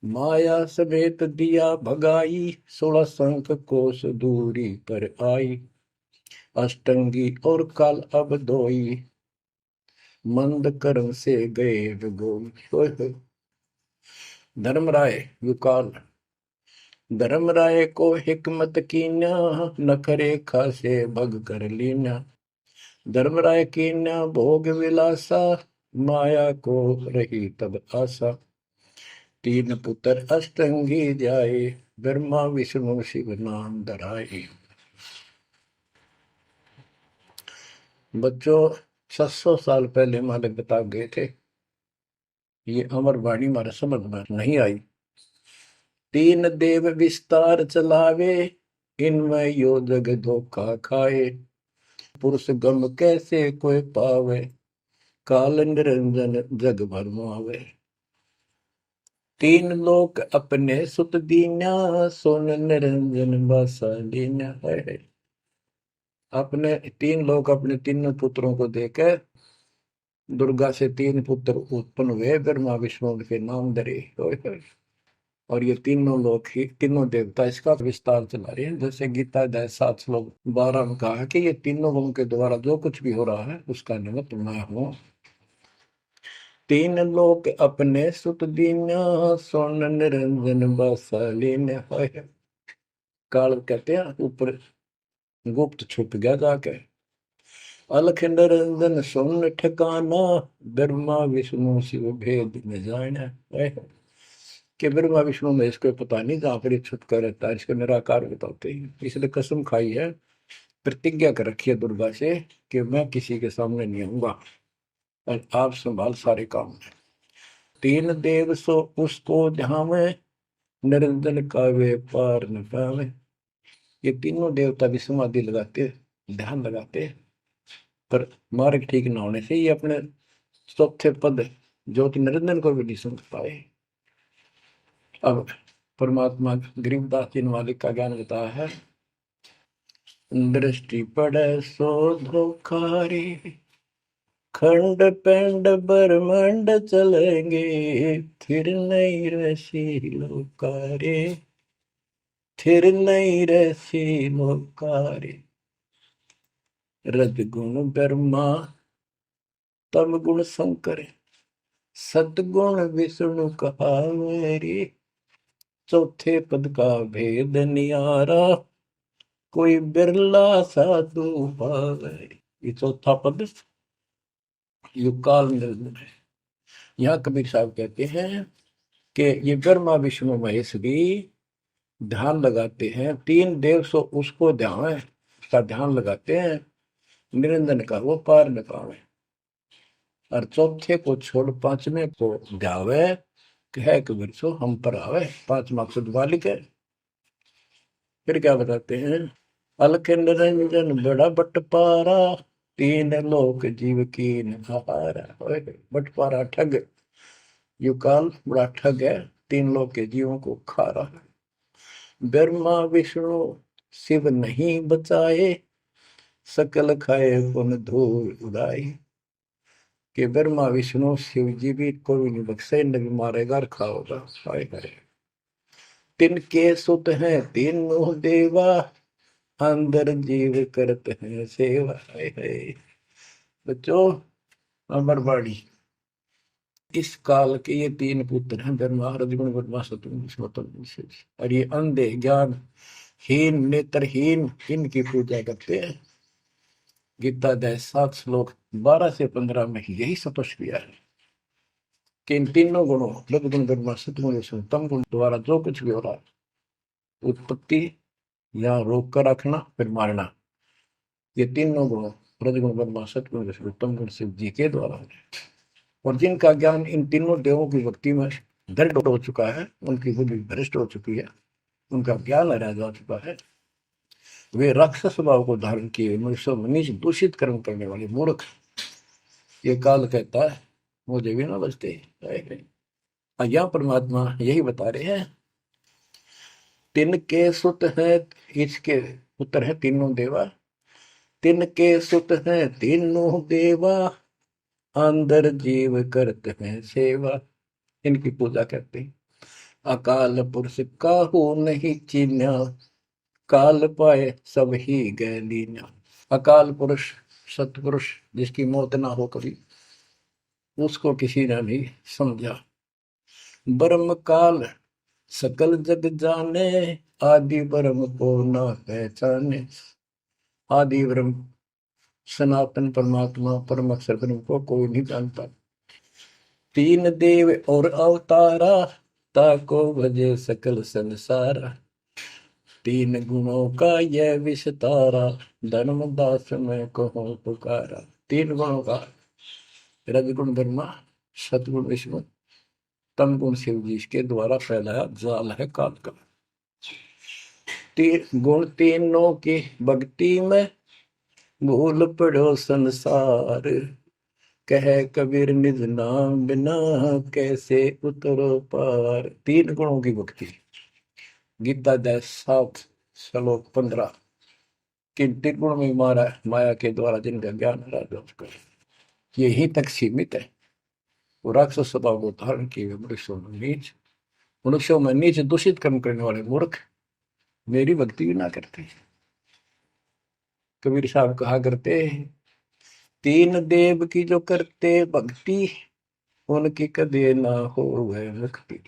Speaker 1: माया समेत दिया भगाई, 16 संख कोस दूरी पर आई। अष्टंगी और काल अब दोई, मंद कर्म से गए विगोई। धर्मराय युकाल, धर्मराय को हिकमत कीन्या, नखरे खासे भग कर लीन्या। धर्मराय कीन्या भोग विलासा, माया को रही तब आशा। तीन पुत्र अष्टंगी जाए, ब्रह्मा विष्णु शिव नाम धराए। बच्चों 600 साल पहले हमारे बता गए थे, ये अमर वाणी हमारे समझ में नहीं आई। तीन देव विस्तार चलावे, इनमें यो जग धोखा खाए। पुरुष गम कैसे कोई पावे, काल निरंजन जग भरमावे। तीन लोक अपने सुत दीन्या, सोन निरंजन बासा लीन्या है। अपने तीन लोग अपने तीनों पुत्रों को देकर दुर्गा से तीन पुत्र उत्पन्न हुए, ब्रह्मा विष्णु के नाम धरे। और ये तीनों लोग ही तीनों देवता इसका विस्तार चला रहे हैं। जैसे गीता अध्याय 7 श्लोक 12 में कहा कि ये तीनों लोगों के द्वारा जो कुछ भी हो रहा है उसका निमित्त मैं हूं। तीन लोग अपने सुत दीन्या, सोन निरंजन बासालीन। काल कहते हैं ऊपर गुप्त छुप गया जाके। अलख निरंजन सुन ठिकाना, ब्रह्मा विष्णु शिव भेद न जाना। कि ब्रह्मा विष्णु में इसको पता नहीं, जहां पर छुप कर रहता है इसको निराकार बताते हैं। इसलिए कसम खाई है, प्रतिज्ञा कर रखी है दुर्गा से कि मैं किसी के सामने नहीं आऊंगा और आप संभाल सारे काम। तीन देव सो उसको ध्यावे, निरंजन का वे पार न पावे। ये तीनों देवता भी समाधि लगाते, ध्यान लगाते, पर मार्ग ठीक न होने से ये अपने चौथे पद ज्योति निरंजन को भी नहीं समझ पाए। अब परमात्मा गरीबदास जी मालिक का ज्ञान बताया है। दृष्टि पड़े सो धोखारी, खंड पेंड ब्रह्मांड चलेंगे, फिर नहीं रसी लोकारे, फिर नहीं रसी लोकारे। रजगुण ब्रह्मा, तम गुण शंकर, सतगुण विष्णु कहावेरी। चौथे पद का भेद नियारा, कोई बिरला साधु पावे। ये चौथा पद युगकाल निरंजन है। यहाँ कबीर साहब कहते हैं कि ये ब्रह्मा विष्णु महेश भी ध्यान लगाते हैं। तीन देव सो उसको ध्यान है, उसका ध्यान लगाते हैं, निरंजन का वो पार न पावे। और चौथे को छोड़ पांचवें को ध्यावे, कह कबीर सो हम पर आवे। पांच मकसद वालिक है। फिर क्या बताते हैं, अलख निरंजन बड़ा बटपारा, तीन लोक जीव की नहारा। बटपारा ठग, युकाल बड़ा ठग है, तीन लोक के जीवों को खा रहा है। ब्रह्मा विष्णु शिव नहीं बचाए, सकल खाए पुन धूल उड़ाई। कि ब्रह्मा विष्णु शिव जी भी कोई नहीं बख्शे, न भी मारेगा और खाओगा। हाय हाय। तिनके सुत हैं तीनों देवा, अंदर जीव करते हैं सेवा। है बच्चों, अमरवाड़ी इस काल के ये तीन पुत्र हैं, ब्रह्मा रजगुण ब्रह्मा सतगुण विष्णु। और ये अंधे ज्ञान हीन नेत्रहीन इनकी पूजा करते हैं। गीता अध्याय 7 श्लोक 12 से 15 में यही स्पष्ट किया है कि इन तीनों गुणों रजगुण ब्रह्मा सतगुण विष्णु तम गुण द्वारा जो कुछ भी हो रहा है, उत्पत्ति या रोक कर रखना फिर मारना, ये तीनों गुण रजगुण ब्रह्मा सतगुण विष्णु तम गुण शिव जी के द्वारा है। और जिनका ज्ञान इन तीनों देवों की भक्ति में दृढ़ हो चुका है, उनकी बुद्धि भ्रष्ट हो चुकी है, उनका ज्ञान हरा जा चुका है, वे राक्षस स्वभाव को धारण किए मनुष्य मनीष दूषित कर्म करने वाले मूर्ख, ये काल कहता है मुझे भी ना बचते। यहाँ परमात्मा यही बता रहे हैं, तिनके सुत हैं, इसके पुत्र हैं तीनों देवा, तिनके सुत हैं तीनों देवा, अंदर जीव करते हैं सेवा। इनकी पूजा करते हैं। अकाल पुरुष काहू नहीं चीन्या, काल पाए सब ही गए लीन्या। अकाल पुरुष, सतपुरुष, जिसकी मौत ना हो कभी, उसको किसी ने नहीं समझा। ब्रह्म काल सकल जग जाने, आदि ब्रह्म को न पहचाने। आदि ब्रह्म सनातन परमात्मा परम अक्षर ब्रह्म को कोई नहीं जानता। तीन देव और अवतारा, ताको भजे सकल संसारा। तीन गुणों का यह विस्तारा, धर्मदास में कहो पुकारा। तीन गुणों का, रजगुण ब्रह्मा, सतगुण विष्णु, तम गुण शिव जी के द्वारा फैलाया जाल है काल का। तीन गुण तीनों की भक्ति में, भूल पड़ो संसार। कह कबीर निज नाम बिना, कैसे उतरो पार। तीन गुणों की भक्ति, गीता 7 श्लोक 15। किन तीन गुण में मारा माया के द्वारा जिनका ज्ञान है, यही तक सीमित है। वो राक्षस स्वभाव को धारण किए मनुष्यों में नीच, मनुष्यों में नीच दूषित कर्म करने वाले मूर्ख मेरी भक्ति भी ना करते। कबीर साहब कहा करते, तीन देव की जो करते भक्ति, उनकी कदे ना हो वह मुक्ति।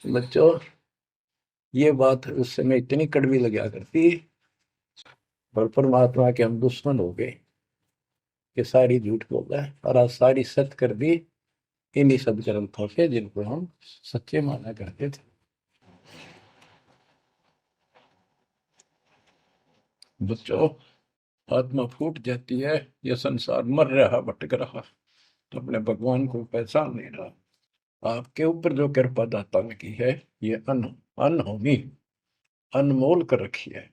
Speaker 1: बच्चों, ये बात उस समय इतनी कड़वी लगा करती, पर परमात्मा के हम दुश्मन हो गए कि सारी झूठ बोल रहा है, और आज सारी सत्य कर दी इन्हीं सब ग्रंथों से जिनको हम सच्चे माना करते थे। बच्चों, आत्मा फूट जाती है, यह संसार मर रहा भटक रहा, तो अपने भगवान को पहचान नहीं रहा। आपके ऊपर जो कृपा दाता ने की है, ये अनहोनी अनमोल कर रखी है।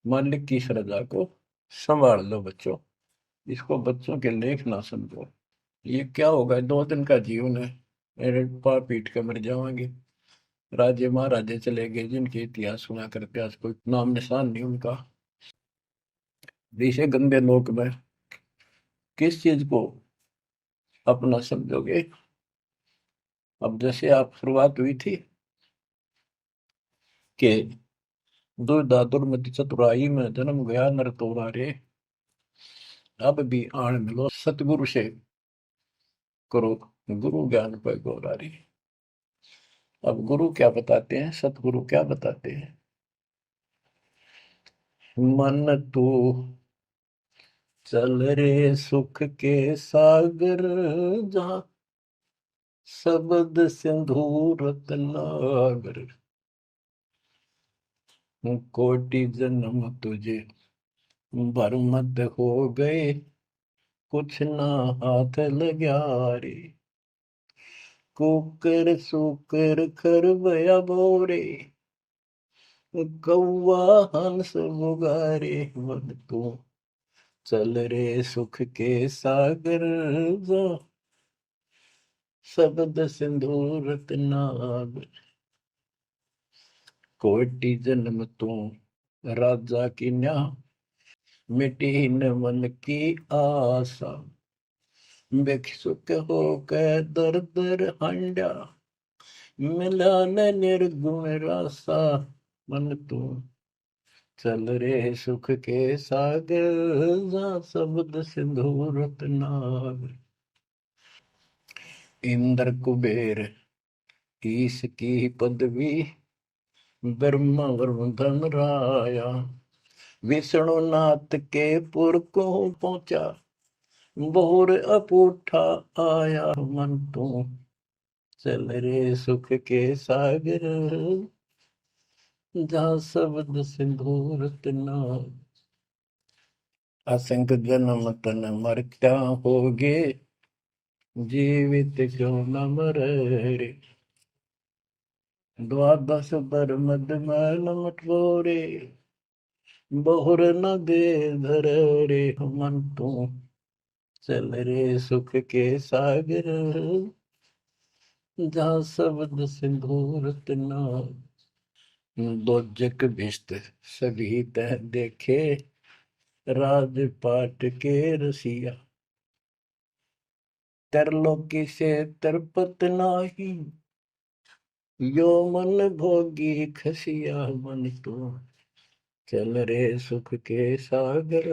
Speaker 1: मालिक की श्रद्धा को संभाल लो बच्चों, इसको बच्चों के लेख ना समझो। ये क्या होगा, 2 दिन का जीवन है, मेरे पाप पीट कर मर जाएंगे। राजे महाराजे चले गए जिनके इतिहास सुना करते, आज कोई नाम निशान नहीं उनका। इसे गंदे लोक में किस चीज को अपना समझोगे। अब जैसे आप शुरुआत हुई थी कि दुर्धा दुर्मति चतुराई में जन्म गया नर तोरा रे, अब भी आण मिलो सतगुरु से करो गुरु ज्ञान पर गौरारी। अब गुरु क्या बताते हैं, सतगुरु क्या बताते हैं। मन तू चल रे सुख के सागर, जहाँ शब्द सिंधु रत्नागर। कोटि जन्म तुझे बरमत हो गए, कुछ ना हाथ लग्या रे। कुकर सुकर खरबया बोरे, कौवा हंस मुगारे। मन तू चल रे सुख के सागर, जो शब्द सिंधु रत्नागर। कोटि जन्म तू राजा की न्या, मिटी न मन की आशा। भिक्षुक होकर दर दर हंडा, मिला न निर्गुण रासा। मन तू चल रे सुख के सागर, जा शब्द सिंधु रत्नागर। इंद्र कुबेर ईश की पदवी, ब्रह्मा वरुण धन राया। विष्णु नाथ के पुर को पहुंचा, बोर अपूठा आया। मन तू चल रे सुख के सागर, जहाँ शब्द सिंधु रत्नागर। असंख्य जन्म तन मरता होगे, जीवित क्यों न मरे रे। द्वादश बर मद मैल मटोरे, बहुर न दे धर रे। मन तू चल रे सुख के सागर, जहाँ शब्द सिंधु रत्नागर। दोजक भिष्ट सभी तह देखे, राजपाट के रसिया। तरलोकी से तरपत नाही, यो मन भोगी खसिया मन तो चल रे सुख के सागर,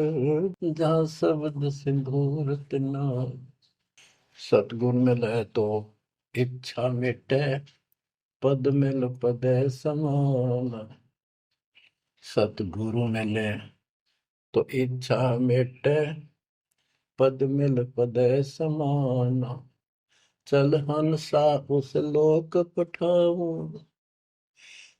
Speaker 1: जहाँ शब्द सिंदूर तना। सतगुर मिले तो इच्छा मिटे, पद मिल पद समान। सतगुरु मिले तो इच्छा मिटे, पद मिल पद समान। चल हंसा उस लोक पठाऊं,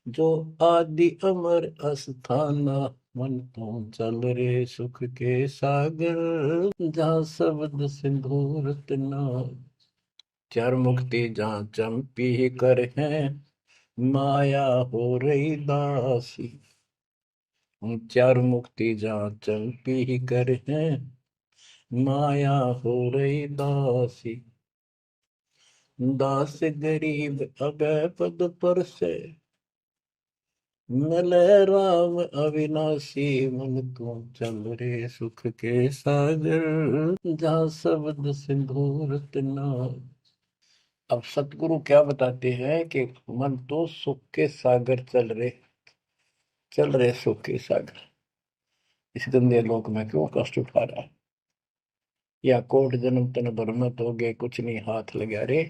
Speaker 1: जो आदि अमर अस्थाना। मन तो चल रे सुख के सागर, जहाँ शब्द सिंदूर तना। चार मुक्ति जहाँ चंपी कर है, माया हो रही दासी। चार मुक्ति जहाँ चंपी कर है, माया हो रही दासी। दास गरीब अभय पद पर से, मिले राम अविनाशी। मन तू चल रे सुख के सागर, जहाँ शब्द सिंदूर तना। अब सतगुरु क्या बताते हैं कि मन तो सुख के सागर चल रहे सुख के सागर। इस गंदे लोक में क्यों कष्ट उठा रहा है? या कोट जन्म तन भरमत हो गए, कुछ नहीं हाथ लगा रे।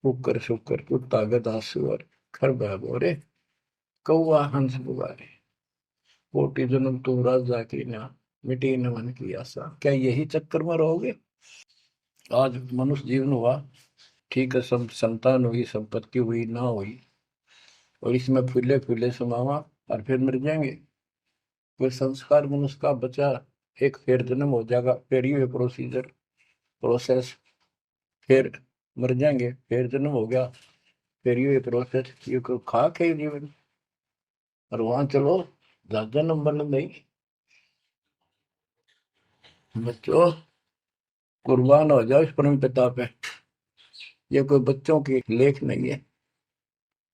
Speaker 1: कुकर शुकर कुत्ता गधा सुअर खरबा बोरे, कौआ हंस बुआरे। कोटि जन्म तू राजा की ना, मिटी न मन की आशा। क्या यही चक्कर में रहोगे? आज मनुष्य जीवन हुआ, ठीक है, सब संतान हुई, संपत्ति हुई ना हुई, और इसमें फूले फूले समावा और फिर मर जाएंगे। कोई संस्कार मनुष्य का बचा, एक फिर जन्म हो जाएगा, फिर ये प्रोसेस, फिर मर जाएंगे, फिर जन्म हो गया, फिर ये प्रोसेस। ये कोई खाक है जीवन? और वहां चलो ज्यादा नंबर नहीं। बच्चों, कुर्बान हो जाओ इस परम पिता पे। ये कोई बच्चों की लेख नहीं है।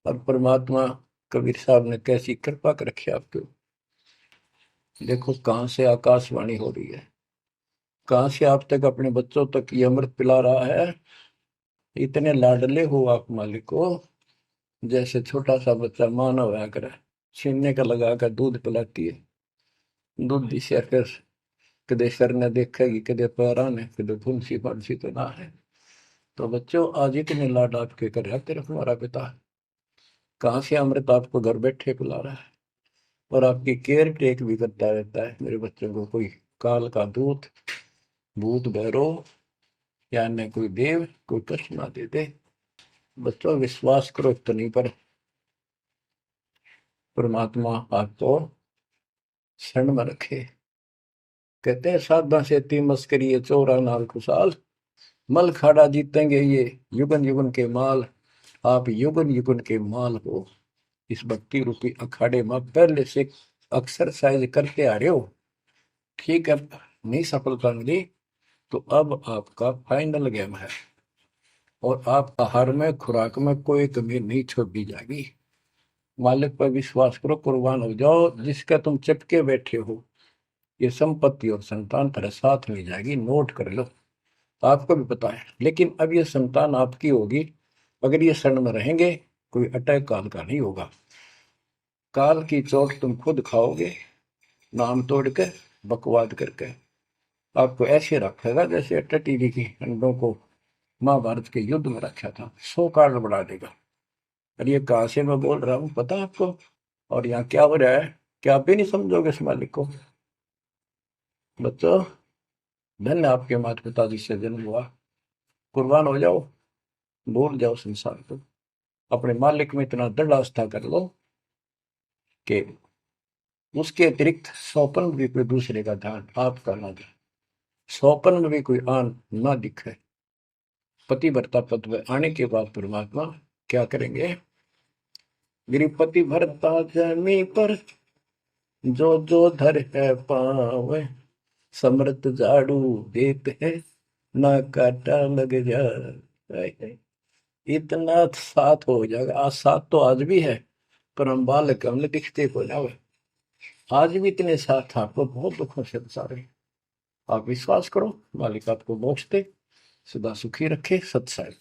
Speaker 1: और परमात्मा कबीर साहब ने कैसी कृपा कर रखी आपके। देखो कहां से आकाशवाणी हो रही है, कहां से आप तक अपने बच्चों तक ये अमृत पिला रहा है। इतने लाडले हो आप मालिक को, जैसे छोटा सा बच्चा मानव होया करे, छीनने का लगा कर दूध पिलाती है। दूध दी से फिर कदे सर ने देखेगी, कदे पैरा ने, कदे फुंसी फंसी तो ना है। तो बच्चों, आज इतने लाड आपके कर रहा तेरा हमारा पिता, कहाँ से अमृत आपको घर बैठे पिला रहा है। और आपकी केयर टेक भी करता रहता है मेरे बच्चों को। कोई काल का दूत, भूत भैरव या अन्य कोई देव कोई कष्ट ना दे दे। बच्चों, विश्वास करो इतनी पर, परमात्मा आपको शरण में रखे। कहते हैं साधा से ती मस्करी चोरा नाल खुशाल, मल खाड़ा जीतेंगे ये युगन युगन के माल। आप युगन युगन के माल हो। इस भक्ति रूपी अखाड़े में पहले से एक्सरसाइज करते आ रहे हो, ठीक है। नहीं सफलता मिली तो अब आपका फाइनल गेम है, और आप आहार में खुराक में कोई कमी नहीं छोड़ी जाएगी। मालिक पर विश्वास करो, कुर्बान हो जाओ। जिसका तुम चिपके बैठे हो, ये संपत्ति और संतान तेरे साथ मिल जाएगी, नोट कर लो। आपको भी पता है, लेकिन अब ये संतान आपकी होगी अगर ये शरण में रहेंगे। कोई अटैक काल का नहीं होगा। काल की चोट तुम खुद खाओगे, नाम तोड़ के, बकवाद करके। आपको ऐसे रखेगा जैसे टीवी की अंडों को महाभारत के युद्ध में रखा था, 100 कार्ड बढ़ा देगा। और ये कहां से मैं बोल रहा हूँ पता है आपको? और यहाँ क्या हो रहा है, क्या आप भी नहीं समझोगे इस मालिक को? बच्चों, धन्य आपके माता पिता जिससे जन्म हुआ। कुर्बान हो जाओ, भूल जाओ संसार को, अपने मालिक में इतना दृढ़ आस्था कर लो कि उसके अतिरिक्त सौपन में भी कोई दूसरे का ध्यान आपका ना दे, सौपन में भी कोई आन ना दिखे। पतिव्रता पद में आने के बाद परमात्मा क्या करेंगे? गिरिपति भरता जमी पर, जो जो धर है पावे, समृत झाड़ू देते हैं, ना काटा लग जाए। इतना साथ हो जाएगा। आज साथ तो आज भी है, पर हम बालक हमने दिखते को जावे। आज भी इतने साथ आपको बहुत दुखों से बचा रहे। आप विश्वास करो, मालिक आपको मोक्ष दे, सदा सुखी रखे। सत्संग।